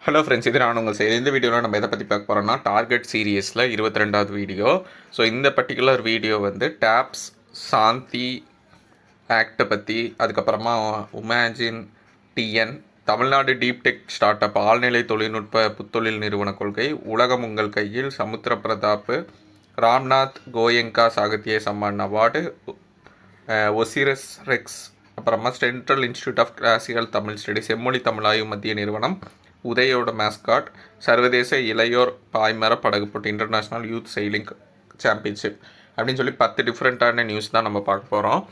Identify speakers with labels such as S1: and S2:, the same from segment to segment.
S1: Hello friends, இது நான் உங்கள் இந்த வீடியோவில் நம்ம எதை பற்றி பார்க்க போகிறோம்னா டார்கெட் சீரியஸில் 22வது வீடியோ. ஸோ இந்த பர்டிகுலர் வீடியோ வந்து டேப்ஸ் சாந்தி ஆக்டை பற்றி, அதுக்கப்புறமா Umagine TN, Tamil Nadu deep tech startup, ஆழ்நிலை தொழில்நுட்ப புத்தொழில் நிறுவன கொள்கை, உலகம் உங்கள் கையில், Samudra Pratap, Ramnath Goenka Sahitya Samman award, Osiris Rex, அப்புறமா central institute of classical Tamil study, செம்மொழி தமிழ் ஆய்வு மத்திய நிறுவனம், உதயோட மேஸ்காட், சர்வதேச இளையோர் பாய்மர படகு போட்டி, இன்டர்நேஷ்னல் யூத் செயிலிங் சாம்பியன்ஷிப் அப்படின்னு சொல்லி 10 டிஃப்ரெண்ட்டான நியூஸ் தான் நம்ம பார்க்க போகிறோம்.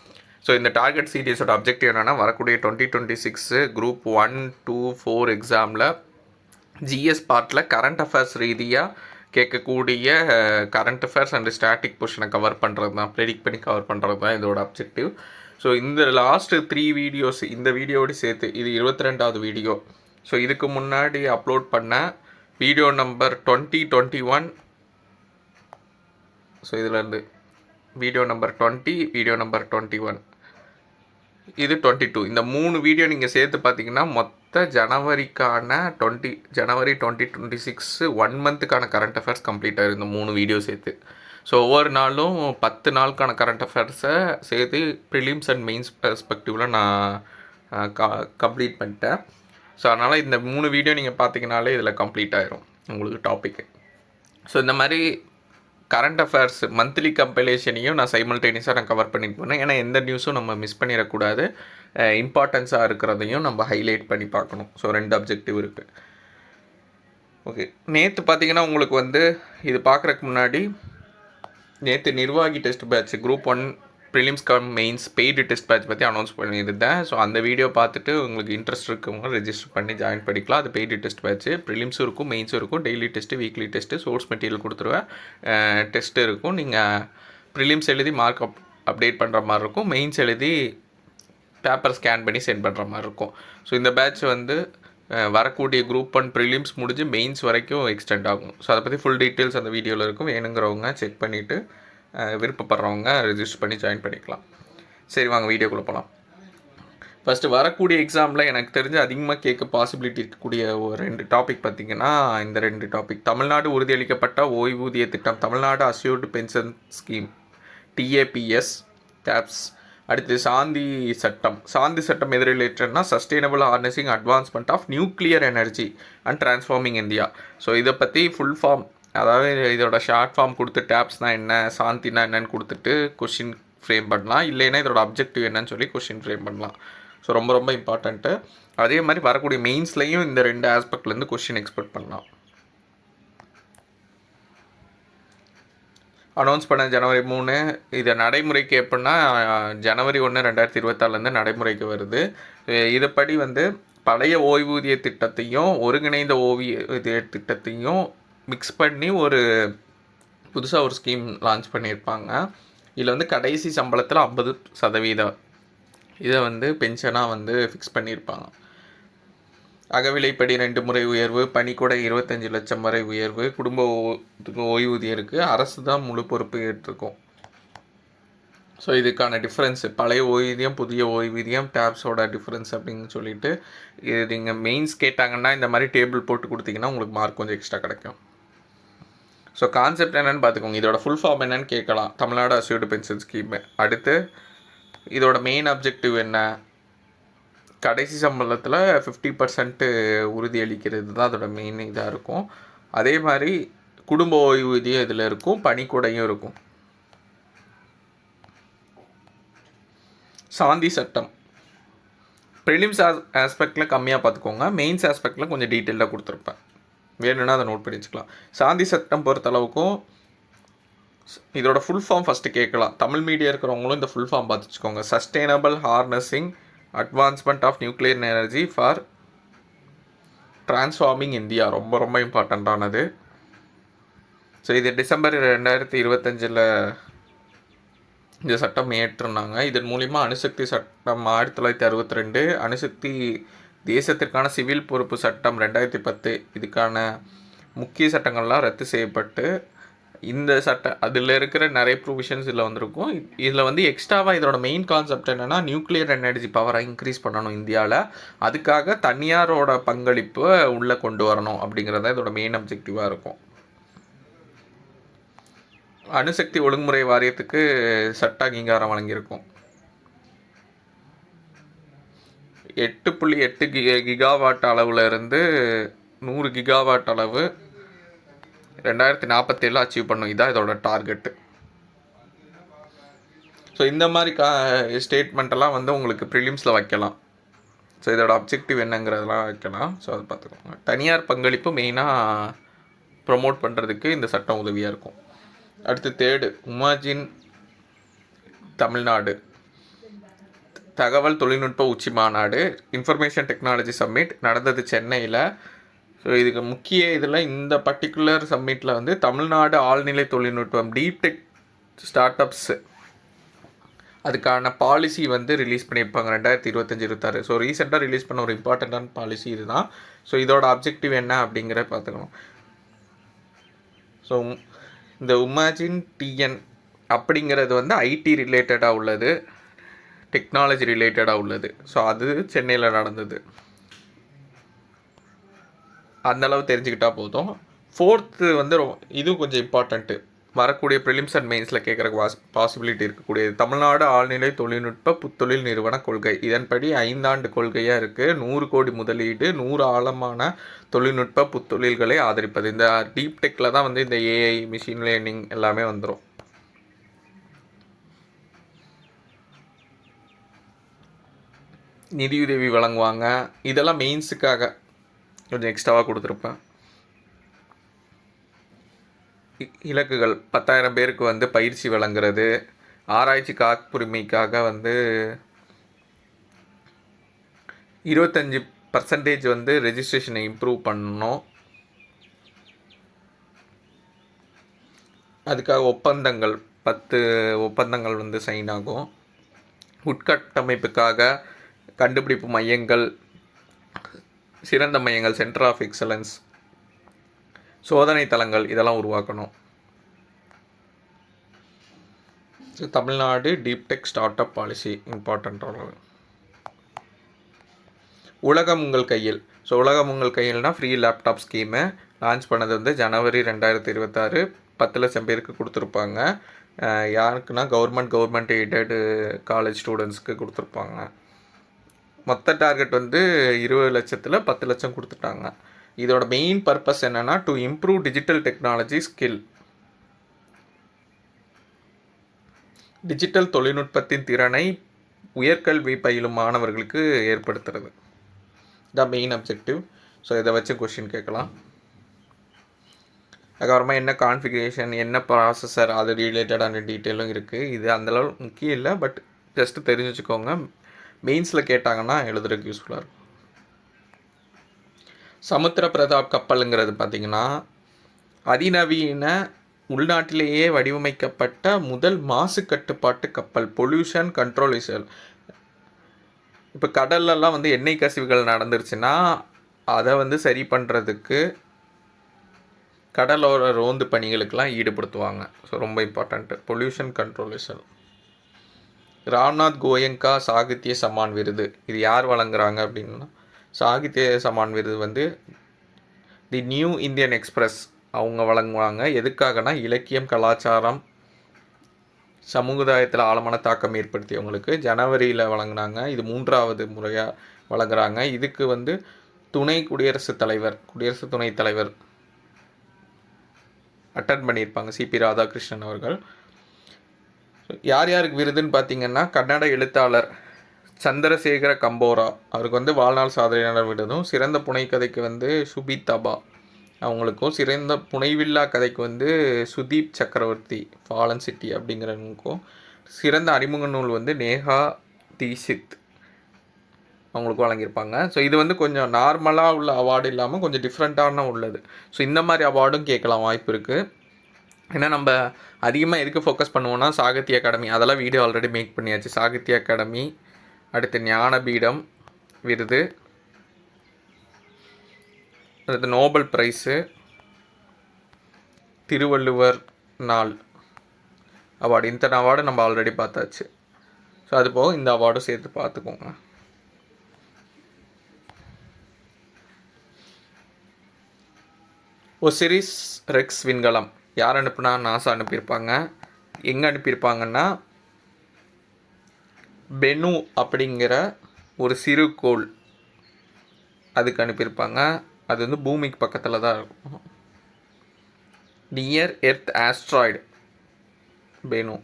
S1: ஸோ இந்த டார்கெட் சீரியஸோட அப்ஜெக்டிவ் என்னென்னா, வரக்கூடிய 2026 குரூப் 1, 2, 4 எக்ஸாமில் ஜிஎஸ் பார்ட்டில் கரண்ட் அஃபேர்ஸ் ரீதியாக கேட்கக்கூடிய கரண்ட் அஃபேர்ஸ் அண்ட் ஸ்டாட்டிக் பொசிஷனை கவர் பண்ணுறது தான், ப்ரெடிக்ட் பண்ணி கவர் பண்ணுறது தான் இதோட அப்ஜெக்டிவ். ஸோ இந்த லாஸ்ட்டு 3 வீடியோஸ், இந்த வீடியோடு சேர்த்து இது 22வது வீடியோ. ஸோ இதுக்கு முன்னாடி அப்லோட் பண்ண வீடியோ நம்பர் 2021, ஸோ இதிலேருந்து வீடியோ நம்பர் 20, வீடியோ நம்பர் 21, இது 22, இந்த 3 வீடியோ நீங்கள் சேர்த்து பார்த்தீங்கன்னா மொத்த ஜனவரிக்கான ஜனவரி 2026 1 மந்த்துக்கான கரண்ட் அஃபேர்ஸ் கம்ப்ளீட் ஆகிடும் இந்த 3 வீடியோ சேர்த்து. ஸோ ஒவ்வொரு நாளும் 10 நாளுக்கான கரண்ட் அஃபேர்ஸை சேர்த்து ப்ரிலிம்ஸ் அண்ட் மெயின்ஸ் பெர்ஸ்பெக்டிவில் நான் கம்ப்ளீட் பண்ணிட்டேன். ஸோ அதனால் இந்த 3 வீடியோ நீங்கள் பார்த்தீங்கனாலே இதில் கம்ப்ளீட் ஆகிரும் உங்களுக்கு டாப்பிக்கு. ஸோ இந்த மாதிரி கரண்ட் அஃபேர்ஸ் மந்த்லி கம்பைலேஷனையும் நான் சைமல்டேனியஸாக நான் கவர் பண்ணிட்டு போனேன். ஏன்னா எந்த நியூஸும் நம்ம மிஸ் பண்ணிடக்கூடாது, இம்பார்ட்டன்ஸாக இருக்கிறதையும் நம்ம ஹைலைட் பண்ணி பார்க்கணும். ஸோ 2 அப்ஜெக்டிவ் இருக்குது. ஓகே, நேற்று பார்த்தீங்கன்னா உங்களுக்கு வந்து இது பார்க்குறதுக்கு முன்னாடி நேற்று நிர்வாகி test batch group 1 prelims mains paid test batch பற்றி அனௌன்ஸ் பண்ணியிருந்தேன். ஸோ அந்த வீடியோ பார்த்துட்டு உங்களுக்கு இன்ட்ரெஸ்ட் இருக்கவங்க ரெஜிஸ்டர் பண்ணி ஜாயின் பண்ணிக்கலாம். அது பெய்டு டெஸ்ட் பேட்ச், ப்ரிலிம்ஸும் இருக்கும், மெயின்ஸும் இருக்கும், daily test, weekly test, source material கொடுத்துருவேன், டெஸ்ட்டு இருக்கும். நீங்கள் ப்ரிலிம்ஸ் எழுதி மார்க் அப்டேட் பண்ணுற மாதிரி இருக்கும், மெயின்ஸ் எழுதி பேப்பர் ஸ்கேன் பண்ணி சென்ட் பண்ணுற மாதிரி இருக்கும். ஸோ இந்த பேட்ச் வந்து வரக்கூடிய குரூப் 1 ப்ரிலிம்ஸ் முடிஞ்சு மெயின்ஸ் வரைக்கும் எக்ஸ்டெண்ட் ஆகும். ஸோ அதை பற்றி ஃபுல் டீட்டெயில்ஸ் அந்த வீடியோவில் இருக்கும். வேணுங்கிறவங்க செக் பண்ணிவிட்டு விருப்பப்படுறவங்க ரெஜிஸ்டர் பண்ணி ஜாயின் பண்ணிக்கலாம். சரி, வாங்க வீடியோக்குள்ளே போகலாம். ஃபஸ்ட்டு வரக்கூடிய எக்ஸாமில் எனக்கு தெரிஞ்சு அதிகமாக கேட்க பாசிபிலிட்டி இருக்கக்கூடிய ஒரு 2 டாபிக் பார்த்திங்கன்னா, இந்த 2 டாபிக்: தமிழ்நாடு உறுதியளிக்கப்பட்ட ஓய்வூதிய திட்டம், Tamil Nadu assured pension scheme TAPS TAPS. அடுத்து சாந்தி சட்டம். சாந்தி சட்டம் எது ரிலேட்டட்னா, sustainable harnessing advancement of nuclear energy and transforming India. So இதை பற்றி ஃபுல் ஃபார்ம், அதாவது இதோட ஷார்ட் ஃபார்ம் கொடுத்து டேப்ஸ்னால் என்ன, சாந்தினா என்னன்னு கொடுத்துட்டு கொஷின் ஃப்ரேம் பண்ணலாம். இல்லைன்னா இதோட அப்ஜெக்டிவ் என்னன்னு சொல்லி கொஷின் ஃப்ரேம் பண்ணலாம். ஸோ ரொம்ப ரொம்ப இம்பார்ட்டண்ட்டு. அதே மாதிரி வரக்கூடிய மெயின்ஸ்லையும் இந்த 2 ஆஸ்பெக்ட்லேருந்து கொஷின் எக்ஸ்பெக்ட் பண்ணலாம். அனௌன்ஸ் பண்ண ஜனவரி 3. இதை நடைமுறைக்கு எப்படின்னா ஜனவரி 1, 2024 நடைமுறைக்கு வருது. இதுபடி வந்து பழைய ஓய்வூதிய திட்டத்தையும் ஒருங்கிணைந்த ஓய்வூதிய திட்டத்தையும் மிக்ஸ் பண்ணி ஒரு புதுசாக ஒரு ஸ்கீம் லான்ச் பண்ணியிருப்பாங்க. இதில் வந்து கடைசி சம்பளத்தில் 50% இதை வந்து பென்ஷனாக வந்து ஃபிக்ஸ் பண்ணியிருப்பாங்க. அகவிலைப்படி 2 முறை உயர்வு, பணிக்கூடை 25 லட்சம் வரை உயர்வு, குடும்ப ஓய்வூதியருக்கு அரசு தான் முழு பொறுப்பு ஏற்றிருக்கும். ஸோ இதுக்கான டிஃப்ரென்ஸு, பழைய ஓய்வூதியம், புதிய ஓய்வூதியம், டேப்ஸோட டிஃப்ரென்ஸ் அப்படின்னு சொல்லிட்டு இது நீங்கள் மெயின்ஸ் கேட்டாங்கன்னா இந்த மாதிரி டேபிள் போட்டு கொடுத்தீங்கன்னா உங்களுக்கு மார்க் கொஞ்சம் எக்ஸ்ட்ரா கிடைக்கும். ஸோ கான்செப்ட் என்னென்னு பார்த்துக்கோங்க. இதோட ஃபுல் ஃபார்ம் என்னென்னு கேட்கலாம், தமிழ்நாடு அஷ்யூர்டு பென்ஷன் ஸ்கீமு. அடுத்து இதோட மெயின் அப்ஜெக்டிவ் என்ன, கடைசி சம்பளத்தில் 50% உறுதியளிக்கிறது தான் அதோட மெயின் இதாக இருக்கும். அதே மாதிரி குடும்ப ஓய்வூதியம் இதில் இருக்கும், பணிக்கூடையும் இருக்கும். சாந்தி சட்டம் ப்ரிலிம்ஸ் ஆஸ்பெக்டில் கம்மியாக பார்த்துக்கோங்க, மெயின்ஸ் ஆஸ்பெக்டில் கொஞ்சம் டீட்டெயிலாக கொடுத்துருப்பேன், வேணும்னா அதை நோட் பண்ணி வச்சுக்கலாம். சாந்தி சட்டம் பொறுத்தளவுக்கும் இதோட ஃபுல் ஃபார்ம் ஃபஸ்ட்டு கேட்கலாம். தமிழ் மீடியம் இருக்கிறவங்களும் இந்த ஃபுல் ஃபார்ம் பார்த்து வச்சுக்கோங்க. Sustainable harnessing advancement of nuclear energy for transforming India, ரொம்ப ரொம்ப இம்பார்ட்டண்ட்டானது. ஸோ இது டிசம்பர் 2025 இந்த சட்டம் ஏற்றிருந்தாங்க. இதன் மூலிமா அணுசக்தி சட்டம் 1962, அணுசக்தி தேசத்திற்கான சிவில் பொறுப்பு சட்டம் 2010, இதுக்கான முக்கிய சட்டங்கள்லாம் ரத்து செய்யப்பட்டு இந்த சட்ட அதில் இருக்கிற நிறைய ப்ரொவிஷன்ஸ் இதில் வந்திருக்கும். இதில் வந்து எக்ஸ்ட்ராவாக இதோட மெயின் கான்செப்ட் என்னென்னா நியூக்ளியர் எனர்ஜி பவரை இன்க்ரீஸ் பண்ணணும் இந்தியாவில். அதுக்காக தனியாரோட பங்களிப்பு உள்ளே கொண்டு வரணும் அப்படிங்கிறது தான் இதோட மெயின் அப்ஜெக்டிவாக இருக்கும். அணுசக்தி ஒழுங்குமுறை வாரியத்துக்கு சட்ட அங்கீகாரம் வழங்கியிருக்கும். 8.8 கிகாவாட் அளவில் இருந்து 100 கிகாவாட் அளவு 2047 அச்சீவ் பண்ணும். இதுதான் இதோட டார்கெட்டு. ஸோ இந்த மாதிரி ஸ்டேட்மெண்ட்டெல்லாம் வந்து உங்களுக்கு ப்ரிலிம்ஸில் வைக்கலாம். ஸோ இதோட அப்ஜெக்டிவ் என்னங்கிறதெல்லாம் வைக்கலாம். ஸோ அதை பார்த்துக்கோங்க. தனியார் பங்களிப்பு மெயினாக ப்ரொமோட் பண்ணுறதுக்கு இந்த சட்டம் உதவியாக இருக்கும். அடுத்து தேர்டு, உமாஜின் தமிழ்நாடு தகவல் தொழில்நுட்ப உச்சி மாநாடு, இன்ஃபர்மேஷன் டெக்னாலஜி சம்மிட் நடந்தது சென்னையில். ஸோ இதுக்கு முக்கிய இதில் இந்த பர்டிகுலர் சம்மிட்டில் வந்து தமிழ்நாடு ஆழ்நிலை தொழில்நுட்பம் டீப் டெக் ஸ்டார்ட் அப்ஸு அதுக்கான பாலிசி வந்து ரிலீஸ் பண்ணியிருப்பாங்க 2025-26. ஸோ ரீசெண்டாக ரிலீஸ் பண்ண ஒரு இம்பார்ட்டண்ட்டான பாலிசி இதுதான். ஸோ இதோட அப்ஜெக்டிவ் என்ன அப்படிங்கிறத பார்த்துக்கணும். ஸோ இந்த உமாஜின் டிஎன் அப்படிங்கிறது வந்து ஐடி ரிலேட்டடாக உள்ளது, டெக்னாலஜி ரிலேட்டடாக உள்ளது. ஸோ அது சென்னையில் நடந்தது. அந்தளவு தெரிஞ்சுக்கிட்டால் போதும். ஃபோர்த்து வந்து இதுவும் கொஞ்சம் இம்பார்ட்டண்ட்டு, வரக்கூடிய ப்ரிலிம்ஸ் அண்ட் மெயின்ஸில் கேட்குறக்கு பாசிபிலிட்டி இருக்கக்கூடியது. தமிழ்நாடு ஆழ்நிலை தொழில்நுட்ப புத்தொழில் நிறுவன கொள்கை. இதன்படி 5 ஆண்டு கொள்கையாக இருக்குது. 100 கோடி முதலீடு, 100 ஆழமான தொழில்நுட்ப புத்தொழில்களை ஆதரிப்பது. இந்த டீப் டெக்கில் தான் வந்து இந்த ஏஐ, மிஷின் லேர்னிங் எல்லாமே வந்துடும். நிதியுதவி வழங்குவாங்க. இதெல்லாம் மெயின்ஸுக்காக கொஞ்சம் எக்ஸ்ட்ராவாக கொடுத்துருப்பேன். இலக்குகள் 10,000 பேருக்கு வந்து பயிற்சி வழங்குறது, ஆராய்ச்சி காப்புரிமைக்காக வந்து 25% வந்து ரெஜிஸ்ட்ரேஷனை இம்ப்ரூவ் பண்ணணும். அதுக்காக ஒப்பந்தங்கள் 10 ஒப்பந்தங்கள் வந்து சைன் ஆகும். உட்கட்டமைப்புக்காக கண்டுபிடிப்பு மையங்கள், சிறந்த மையங்கள், சென்டர் ஆஃப் எக்ஸலன்ஸ், சோதனை தளங்கள் இதெல்லாம் உருவாக்கணும். Tamil Nadu deep tech start up policy important அளவு. உலகம் உங்கள் கையில். ஸோ உலகம் உங்கள் கையில்னால் ஃப்ரீ லேப்டாப் ஸ்கீமு லான்ச் பண்ணது வந்து ஜனவரி 2026. 10 லட்சம் பேருக்கு கொடுத்துருப்பாங்க. யாருக்குன்னா கவர்மெண்ட் எய்டடு காலேஜ் ஸ்டூடெண்ட்ஸ்க்கு கொடுத்துருப்பாங்க. மொத்த டார்கெட் வந்து 20 லட்சத்தில் 10 லட்சம் கொடுத்துட்டாங்க. இதோட மெயின் பர்பஸ் என்னென்னா to improve digital technology skill, digital தொழில்நுட்பத்தின் திறனை உயர்கல்வி பயிலும் மாணவர்களுக்கு ஏற்படுத்துறது தான் மெயின் அப்ஜெக்டிவ். ஸோ இதை வச்சு கொஷின் கேட்கலாம். அதுக்கப்புறமா என்ன கான்ஃபிகரேஷன், என்ன ப்ராசஸர், அது ரிலேட்டடான டீட்டெயிலும் இருக்குது. இது அந்தளவு முக்கியம் இல்லை, பட் ஜஸ்ட்டு தெரிஞ்சு வச்சுக்கோங்க. மெயின்ஸில் கேட்டாங்கன்னா எழுதுறதுக்கு யூஸ்ஃபுல்லாக இருக்கும். சமுத்திர பிரதாப் கப்பலுங்கிறது பார்த்திங்கன்னா அதிநவீன உள்நாட்டிலேயே வடிவமைக்கப்பட்ட முதல் மாசு கட்டுப்பாட்டு கப்பல், பொல்யூஷன் கண்ட்ரோல் வெசல். இப்போ கடல்லலாம் வந்து எண்ணெய் கசிவுகள் நடந்துருச்சுன்னா அதை வந்து சரி பண்ணுறதுக்கு கடலோர ரோந்து பணிகளுக்கெல்லாம் ஈடுபடுத்துவாங்க. ஸோ ரொம்ப important pollution control vessel. Ramnath Goenka Sahitya Samman விருது இது யார் வழங்குறாங்க அப்படின்னா, சாகித்ய சம்மான் விருது வந்து தி நியூ இந்தியன் எக்ஸ்பிரஸ் அவங்க வழங்குவாங்க. எதுக்காகனா இலக்கியம், கலாச்சாரம், சமுதாயத்தில் ஆழமான தாக்கம் ஏற்படுத்தியவங்களுக்கு ஜனவரியில் வழங்கினாங்க. இது 3வது முறையாக வழங்குறாங்க. இதுக்கு வந்து குடியரசு துணைத் தலைவர் அட்டன் பண்ணியிருப்பாங்க, சிபி ராதாகிருஷ்ணன் அவர்கள். யார் யாருக்கு விருதுன்னு பார்த்தீங்கன்னா, கன்னட எழுத்தாளர் சந்திரசேகர கம்போரா அவருக்கு வந்து வாழ்நாள் சாதனையாளர் விருதும், சிறந்த புனைக்கதைக்கு வந்து சுபிதபா அவங்களுக்கும், சிறந்த புனைவில்லா கதைக்கு வந்து சுதீப் சக்கரவர்த்தி ஃபாலன் சிட்டி அப்படிங்கிறவங்களுக்கும், சிறந்த அறிமுக நூல் வந்து நேஹா தீஷித் அவங்களுக்கும் வழங்கியிருப்பாங்க. ஸோ இது வந்து கொஞ்சம் நார்மலாக உள்ள அவார்டு இல்லாமல் கொஞ்சம் டிஃப்ரெண்ட்டான உள்ளது. ஸோ இந்த மாதிரி அவார்டும் கேட்கலாம் வாய்ப்பு இருக்குது. ஏன்னா நம்ம அதிகமாக எதுக்கு ஃபோக்கஸ் பண்ணுவோன்னா சாகித்ய அகாடமி, அதெல்லாம் வீடியோ ஆல்ரெடி மேக் பண்ணியாச்சு. சாகித்ய அகாடமி, அடுத்து ஞானபீடம் விருது, அடுத்து நோபல் ப்ரைஸு, திருவள்ளுவர் நாள் அவார்டு. இத்தனை அவார்டு நம்ம ஆல்ரெடி பார்த்தாச்சு. ஸோ அது போக இந்த அவார்டும் சேர்த்து பார்த்துக்கோங்க. ஒசிரிஸ் ரெக்ஸ் விண்கலம் யார் அனுப்புனா? நாசா அனுப்பியிருப்பாங்க. எங்கே அனுப்பியிருப்பாங்கன்னா பெனு அப்படிங்கிற ஒரு சிறுகோள் அதுக்கு அனுப்பியிருப்பாங்க. அது வந்து பூமிக்கு பக்கத்தில் தான் இருக்கும். Near earth asteroid பெனு.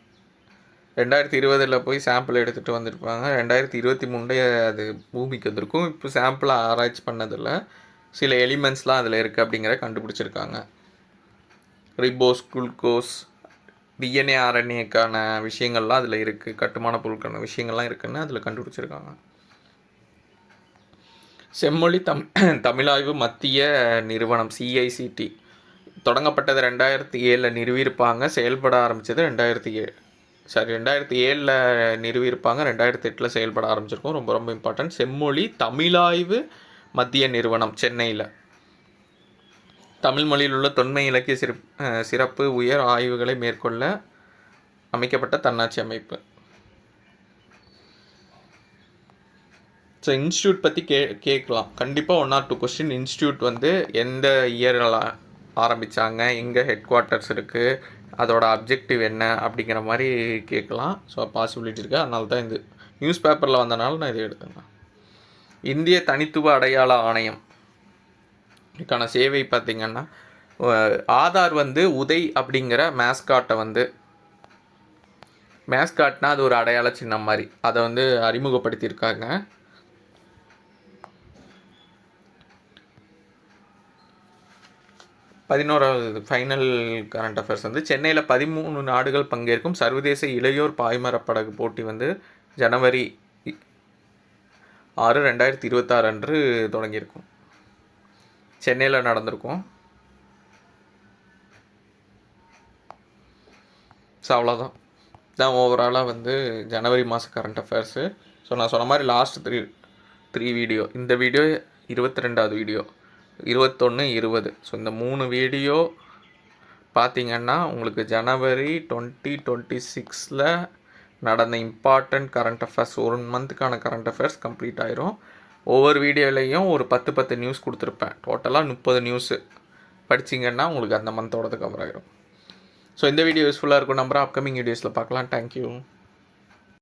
S1: 2020 போய் சாம்பிள் எடுத்துகிட்டு வந்திருப்பாங்க. 2023 அது பூமிக்கு வந்திருக்கும். இப்போ சாம்பிளை ஆராய்ச்சி பண்ணதில் சில எலிமெண்ட்ஸ்லாம் அதில் இருக்குது அப்படிங்கிற கண்டுபிடிச்சிருக்காங்க. ரிபோஸ், குளுக்கோஸ், டிஎன்ஏ ஆர்என்ஏக்கான விஷயங்கள்லாம் அதில் இருக்குது. கட்டுமான பொருட்கான விஷயங்கள்லாம் இருக்குதுன்னு அதில் கண்டுபிடிச்சிருக்காங்க. செம்மொழி தமிழாய்வு மத்திய நிறுவனம் CICT தொடங்கப்பட்டது 2007 நிறுவியிருப்பாங்க. செயல்பட ஆரம்பித்தது 2007 நிறுவியிருப்பாங்க. 2008 செயல்பட ஆரம்பிச்சிருக்கோம். ரொம்ப ரொம்ப இம்பார்ட்டன்ட். செம்மொழி தமிழாய்வு மத்திய நிறுவனம் சென்னையில். தமிழ் மொழியில் உள்ள தொன்மை இலக்கிய சிறப்பு உயர் ஆய்வுகளை மேற்கொள்ள அமைக்கப்பட்ட தன்னாட்சி அமைப்பு. ஸோ இன்ஸ்டியூட் பற்றி கேட்கலாம் கண்டிப்பாக 1 or 2 கொஸ்டின். இன்ஸ்டியூட் வந்து எந்த இயரில் ஆரம்பித்தாங்க, எங்கே ஹெட் குவார்ட்டர்ஸ் இருக்குது, அதோட அப்ஜெக்டிவ் என்ன அப்படிங்கிற மாதிரி கேட்கலாம். ஸோ பாசிபிலிட்டி இருக்குது. அதனால தான் இந்த நியூஸ் பேப்பரில் வந்தனால நான் இதை எடுத்தேன். இந்திய தனித்துவ அடையாள ஆணையம் இதுக்கான சேவை பார்த்திங்கன்னா ஆதார் வந்து உதய் அப்படிங்கிற மேஸ்காட்டை வந்து மேஸ்காட்னா அது ஒரு அடையாள சின்னம் மாதிரி அதை வந்து அறிமுகப்படுத்தியிருக்காங்க. பதினோராவது ஃபைனல் கரண்ட் அஃபேர்ஸ் வந்து சென்னையில் 13 நாடுகள் பங்கேற்கும் சர்வதேச இளையோர் பாய்மரப்படகு போட்டி வந்து ஜனவரி 6, 2026 அன்று தொடங்கியிருக்கும். சென்னையில் நடந்திருக்கும். ஸோ அவ்வளோதான். இதான் ஓவராலாக வந்து ஜனவரி மாத கரண்ட் அஃபேர்ஸு. ஸோ நான் சொன்ன மாதிரி லாஸ்ட் த்ரீ வீடியோ, இந்த வீடியோ 22வது வீடியோ, 21, 20. ஸோ இந்த 3 வீடியோ பார்த்திங்கன்னா உங்களுக்கு ஜனவரி 2026 நடந்த இம்பார்ட்டண்ட் கரண்ட் அஃபேர்ஸ் 1 மந்த்துக்கான கரண்ட் அஃபேர்ஸ் கம்ப்ளீட் ஆயிரும். ஒவ்வொரு வீடியோலையும் ஒரு 10 நியூஸ் கொடுத்துருப்பேன். டோட்டலாக 30 நியூஸு படிச்சிங்கன்னா உங்களுக்கு அந்த மந்தோடது கவர் ஆகிடும். ஸோ இந்த வீடியோ யூஸ்ஃபுல்லாக இருக்கும். நம்புறேன். அப்கமிங் வீடியோஸில் பார்க்கலாம். தேங்க்யூ.